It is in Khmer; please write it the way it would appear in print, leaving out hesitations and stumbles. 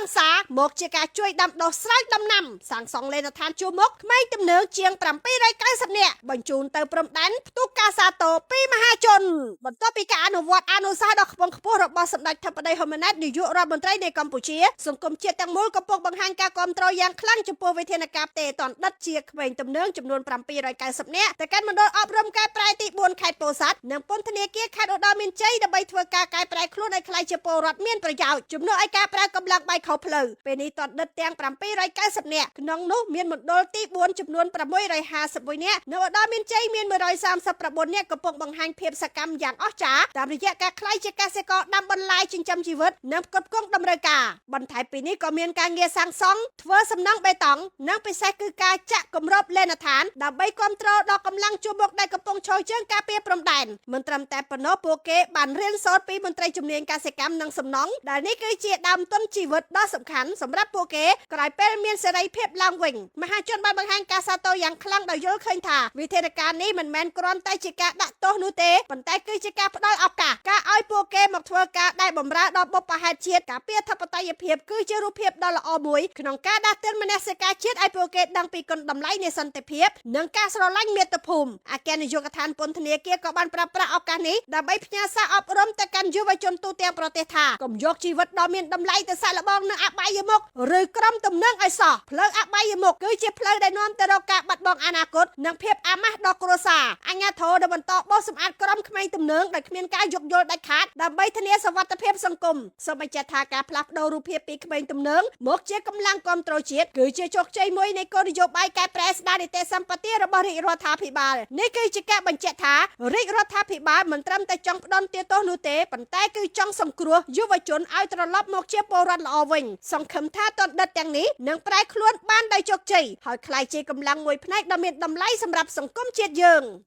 ងសាមកជាការជួយដាំដុះស្រែដំណាំសាងសង់លេនដ្ឋានជួរមុខក្មេងទំនើងជាង790នាក់បញ្ជូនទៅព្រំដែនផ្ទុះការសាទរពីមហាជនបន្ទាប់ពីការអនុវត្តអនុសាសន៍ដ៏ខ្ពង់ខ្ពស់របស់សម្ដេចធិបតីហ៊ុនម៉ាណែតនាយករដ្ឋមន្ត្រីនៃកម្ពុជាសង្គមជាតិទាំងមូលកំពុងបង្ហាញការគាំទ្រយ៉ាងខ្លាំងចំពោះវិធានការផ្ទេរតនដិតជាក្មេងទំនើងចំនួន790នាក់ទៅកាន់មណ្ឌលអប់រំកែប្រែទី4ខេត្តពោធិ៍សាត់និងពន្ធនាគារខេត្តឧត្តរមានជ័យដើម្បីធ្វើការកែប្រែខ្លួនឲ្យក្លាយជាពលរដ្ឋមានប្រយោជន៍ជំនួសឲ្យការប្រើកម្លាំងបាយខុសផ្លូវពេលនេះតនដិតទាំង790នាក់ក្នុងនោះមានមណ្ឌលទី4ចំនួន651នាក់នៅឧត្តរមានជ័យមាន139នាក់កំពុងបង្ហាញភាពសកម្មយ៉ាងអស្ចារ្យតាមរយៈការក្លាយជាកសិករដាំបន្លែចិញ្ចឹមជីវិតនិងផ្គត់ផ្គង់តម្រូវការបន្ថែមពីនេះក៏មានការងារសាងសង់ធ្វើសំណង់បេតុងនិងពិសេសគឺការចាក់គម្របលេនដ្ឋានដើម្បីគ្រប់គ្រងដល់កម្លាំងជួរមុខដែលកំពុងឈរជើងការពារព្រំដែនមិនត្រឹមតែប៉ុណ្ណោះពួកគេបានរៀនសូត្រពីមន្ត្រីជំនាញកសិកម្មនិងសំណង់ដែលនេះគឺជាដើមទុនជីវិតដ៏សំខាន់សម្រាប់ពួកគេក្រោយពេលមានសេរីភាពឡើងវិញមហាជនបានបង្ហាញការសាទរយ៉ាងខ្លាំងដោយយល់ឃើញថាវិធានការនេះមិនមែនគ្រាន់តែជាការដាក់ទោសនោះទេប៉ុន្តែគឺជាការផ្ដល់ឱកាសការឲ្យពួកគេមកធ្វើការដែលបម្រើដល់បុព្វហេតុជាតិការពារធិបតេយ្យភាពគឺជារូបភាពដ៏ល្អមួយក្នុងការដាស់តឿនមនសិការជាតិឲ្យពួកគេដឹងពីគុណតម្លៃនៃសន្តិភាពនិងការស្រឡាញ់មាតុភូមិអគ្គនាយកដ្ឋានពន្ធនាគារក៏បានប្រើប្រាស់ឱកាសនេះដើម្បីផ្ញើសារអប់រំទៅកាន់យុវជនទូទាំងប្រទេសថាកុំយកជីវិតដ៏មានតម្លៃទៅសាកល្បងនៅអបាយមុខឬក្រុមទំនើងឲ្យសោះផ្លូវអបាយមុខគឺជាផ្លូវដែលនាំទៅរកការបាត់បង់អនាគតនិងភាពអាម៉ាស់ដល់គ្រួសារអាជ្ញាធរដែលបន្តបោសសម្អាតក្រុមក្មេងទំនើងដោយគ្មានការយោគយល់ដាច់ខាតដើម្បីធានាសុវត្ថិភាពសង្គមសូមបញ្ជាក់ថាការផ្លាស់ប្ដូររូបភាពពីក្មេងទំនើងមកជាកម្លាំងគាំទ្រជាតិគឺជាជោគជ័យមួយនៃគោលនយោបាយកែប្រែស្ដារនីតិសម្បទារបស់រាជរដ្ឋាភិបាលនេះគឺជាការបញ្ជាក់ថារាជរដ្ឋាភិបាលមិនត្រឹមតែចង់ផ្ដន់ទោសនោះទេប៉ុន្តែគឺចង់សង្គ្រោះយុវជនឲ្យត្រឡប់មកជាពលរដ្ឋល្អវិញសង្ឃឹមថាតនដិតទាំងនេះនឹងប្រែខ្លួនបានដោយជោគជ័យហើយក្លាយជាកម្លាំងមួយផ្នែកដ៏មានតម្លៃសម្រាប់សង្គមជាតិយើង